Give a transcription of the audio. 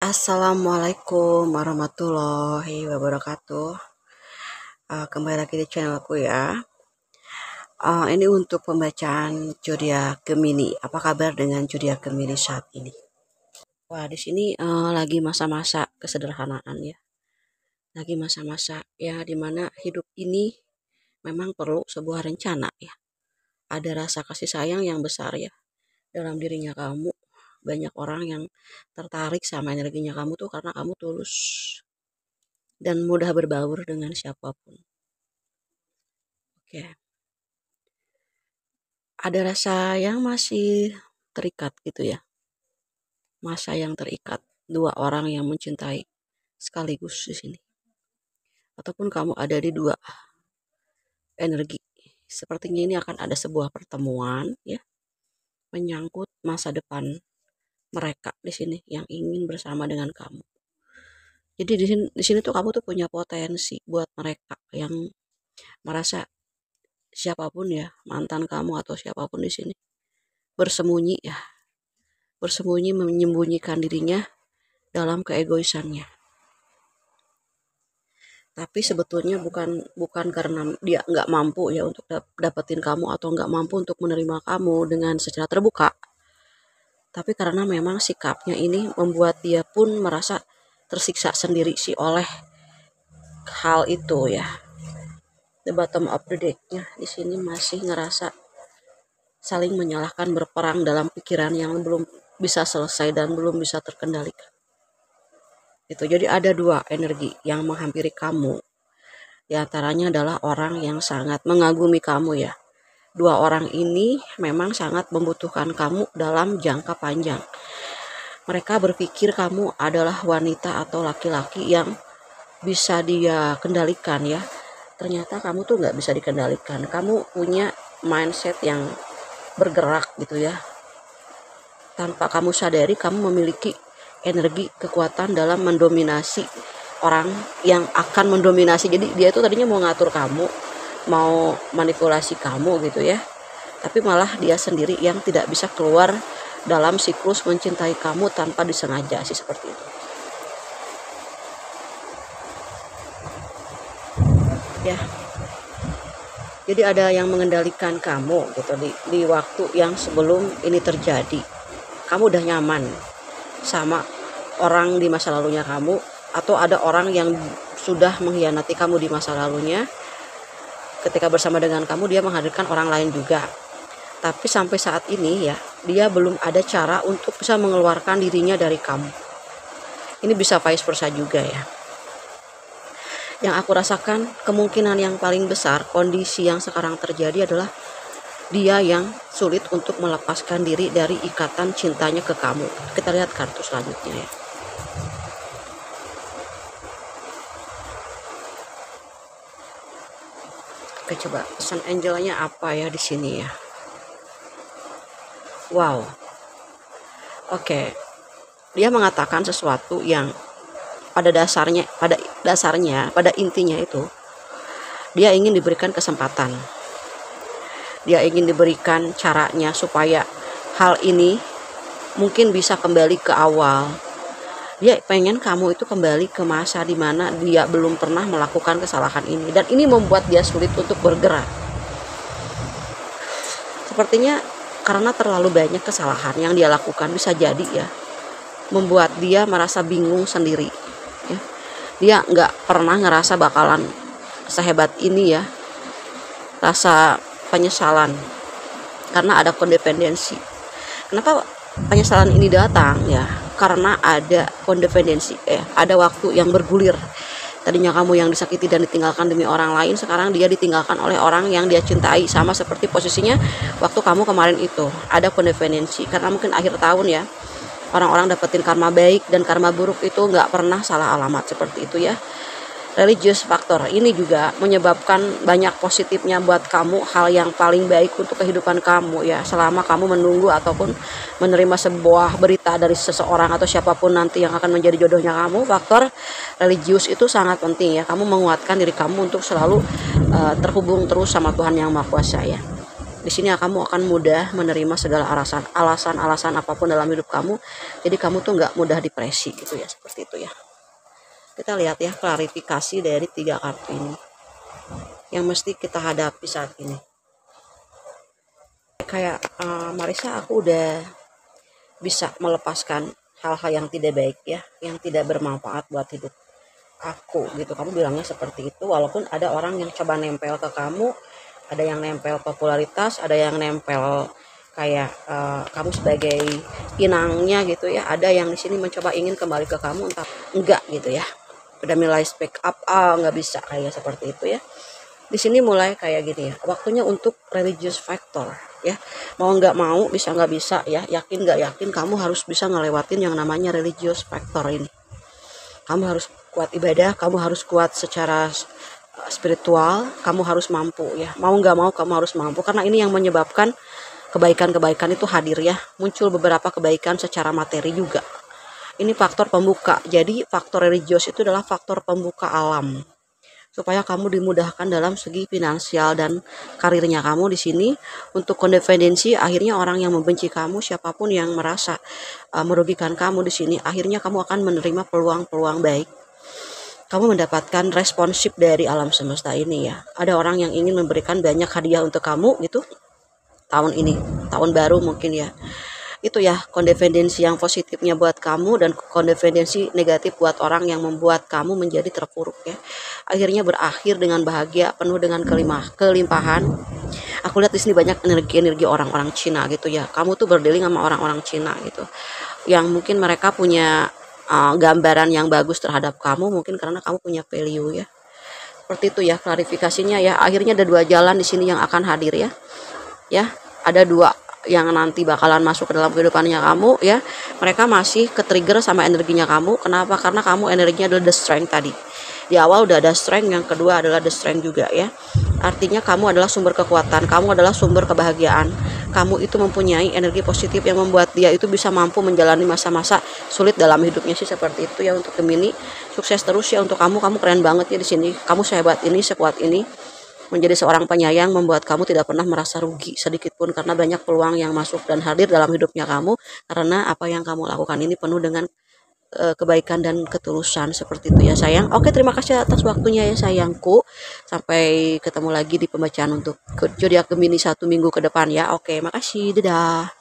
Assalamualaikum warahmatullahi wabarakatuh. Kembali lagi di channelku ya. Ini untuk pembacaan zodiak Gemini. Apa kabar dengan zodiak Gemini saat ini? Wah, di sini lagi masa-masa kesederhanaan ya. Lagi masa-masa ya dimana hidup ini memang perlu sebuah rencana ya. Ada rasa kasih sayang yang besar ya dalam dirinya kamu. Banyak orang yang tertarik sama energinya kamu tuh karena kamu tulus dan mudah berbaur dengan siapapun. Oke, ada rasa yang masih terikat gitu ya. Masa yang terikat, dua orang yang mencintai sekaligus di sini. Ataupun kamu ada di dua energi. Sepertinya ini akan ada sebuah pertemuan ya, menyangkut masa depan mereka di sini yang ingin bersama dengan kamu. Jadi di sini tuh kamu tuh punya potensi buat mereka yang merasa siapapun ya, mantan kamu atau siapapun di sini bersembunyi ya, bersembunyi menyembunyikan dirinya dalam keegoisannya. Tapi sebetulnya bukan karena dia nggak mampu ya untuk dapetin kamu atau nggak mampu untuk menerima kamu dengan secara terbuka. Tapi karena memang sikapnya ini membuat dia pun merasa tersiksa sendiri sih oleh hal itu ya. The bottom of the deck-nya di sini masih ngerasa saling menyalahkan, berperang dalam pikiran yang belum bisa selesai dan belum bisa terkendalikan. Itu jadi ada dua energi yang menghampiri kamu. Di antaranya adalah orang yang sangat mengagumi kamu ya. Dua orang ini memang sangat membutuhkan kamu dalam jangka panjang. Mereka berpikir kamu adalah wanita atau laki-laki yang bisa dia kendalikan ya. Ternyata kamu tuh nggak bisa dikendalikan. Kamu punya mindset yang bergerak gitu ya. Tanpa kamu sadari kamu memiliki energi kekuatan dalam mendominasi orang yang akan mendominasi. Jadi dia itu tadinya mau ngatur kamu, mau manipulasi kamu gitu ya. Tapi malah dia sendiri yang tidak bisa keluar dalam siklus mencintai kamu tanpa disengaja sih seperti itu. Ya. Jadi ada yang mengendalikan kamu gitu di waktu yang sebelum ini terjadi. Kamu udah nyaman sama orang di masa lalunya kamu, atau ada orang yang sudah mengkhianati kamu di masa lalunya. Ketika bersama dengan kamu dia menghadirkan orang lain juga. Tapi sampai saat ini ya, dia belum ada cara untuk bisa mengeluarkan dirinya dari kamu. Ini bisa vice versa juga ya. Yang aku rasakan kemungkinan yang paling besar kondisi yang sekarang terjadi adalah dia yang sulit untuk melepaskan diri dari ikatan cintanya ke kamu. Kita lihat kartu selanjutnya ya. Oke, coba pesan angelnya apa ya di sini ya. Wow. Oke. Dia mengatakan sesuatu yang pada intinya itu dia ingin diberikan kesempatan. Dia ingin diberikan caranya supaya hal ini mungkin bisa kembali ke awal. Dia pengen kamu itu kembali ke masa dimana dia belum pernah melakukan kesalahan ini. Dan ini membuat dia sulit untuk bergerak. Sepertinya karena terlalu banyak kesalahan yang dia lakukan, bisa jadi ya, membuat dia merasa bingung sendiri ya. Dia nggak pernah ngerasa bakalan sehebat ini ya. Rasa penyesalan karena ada kodependensi. Kenapa penyesalan ini datang ya? Karena ada kodependensi ada waktu yang bergulir. Tadinya kamu yang disakiti dan ditinggalkan demi orang lain, sekarang dia ditinggalkan oleh orang yang dia cintai. Sama seperti posisinya waktu kamu kemarin itu, ada kodependensi. Karena mungkin akhir tahun ya, orang-orang dapetin karma baik dan karma buruk itu nggak pernah salah alamat seperti itu ya. Religious factor ini juga menyebabkan banyak positifnya buat kamu, hal yang paling baik untuk kehidupan kamu ya, selama kamu menunggu ataupun menerima sebuah berita dari seseorang atau siapapun nanti yang akan menjadi jodohnya kamu. Faktor religius itu sangat penting ya, kamu menguatkan diri kamu untuk selalu terhubung terus sama Tuhan Yang Maha Kuasa ya. Di sini kamu akan mudah menerima segala alasan apapun dalam hidup kamu. Jadi kamu tuh nggak mudah depresi gitu ya, seperti itu ya. Kita lihat ya klarifikasi dari 3 kartu ini yang mesti kita hadapi saat ini. Kayak Marisa, aku udah bisa melepaskan hal-hal yang tidak baik ya, yang tidak bermanfaat buat hidup aku gitu. Kamu bilangnya seperti itu, walaupun ada orang yang coba nempel ke kamu, ada yang nempel popularitas, ada yang nempel kayak kamu sebagai inangnya gitu ya, ada yang di sini mencoba ingin kembali ke kamu, entah enggak gitu ya, udah mulai speak up, nggak bisa kayak seperti itu ya. Di sini mulai kayak gini ya, waktunya untuk religious factor ya, mau nggak mau, bisa nggak bisa ya, yakin nggak yakin, kamu harus bisa ngelewatin yang namanya religious factor ini. Kamu harus kuat ibadah, kamu harus kuat secara spiritual, kamu harus mampu ya, mau nggak mau kamu harus mampu, karena ini yang menyebabkan kebaikan-kebaikan itu hadir ya, muncul beberapa kebaikan secara materi juga. Ini faktor pembuka, jadi faktor religius itu adalah faktor pembuka alam, supaya kamu dimudahkan dalam segi finansial dan karirnya kamu di sini. Untuk kondependensi, akhirnya orang yang membenci kamu, siapapun yang merasa merugikan kamu di sini, akhirnya kamu akan menerima peluang-peluang baik. Kamu mendapatkan responsif dari alam semesta ini ya. Ada orang yang ingin memberikan banyak hadiah untuk kamu gitu tahun ini, tahun baru mungkin ya. Itu ya kondependensi yang positifnya buat kamu, dan kondependensi negatif buat orang yang membuat kamu menjadi terpuruk ya. Akhirnya berakhir dengan bahagia, penuh dengan kelimpahan. Aku lihat di sini banyak energi-energi orang-orang Cina gitu ya. Kamu tuh berdealing sama orang-orang Cina gitu, yang mungkin mereka punya gambaran yang bagus terhadap kamu, mungkin karena kamu punya value ya. Seperti itu ya klarifikasinya ya. Akhirnya ada 2 jalan di sini yang akan hadir ya. Ya, ada 2 yang nanti bakalan masuk ke dalam kehidupannya kamu ya. Mereka masih ke-trigger sama energinya kamu. Kenapa? Karena kamu energinya adalah the strength tadi. Di awal udah ada strength, yang kedua adalah the strength juga ya. Artinya kamu adalah sumber kekuatan, kamu adalah sumber kebahagiaan. Kamu itu mempunyai energi positif yang membuat dia itu bisa mampu menjalani masa-masa sulit dalam hidupnya sih, seperti itu ya. Untuk Gemini, sukses terus ya untuk kamu. Kamu keren banget ya di sini. Kamu sehebat ini, sekuat ini. Menjadi seorang penyayang membuat kamu tidak pernah merasa rugi sedikit pun, karena banyak peluang yang masuk dan hadir dalam hidupnya kamu, karena apa yang kamu lakukan ini penuh dengan kebaikan dan ketulusan, seperti itu ya sayang. Oke, terima kasih atas waktunya ya sayangku. Sampai ketemu lagi di pembacaan untuk zodiak Gemini 1 minggu ke depan ya. Oke, makasih, dadah.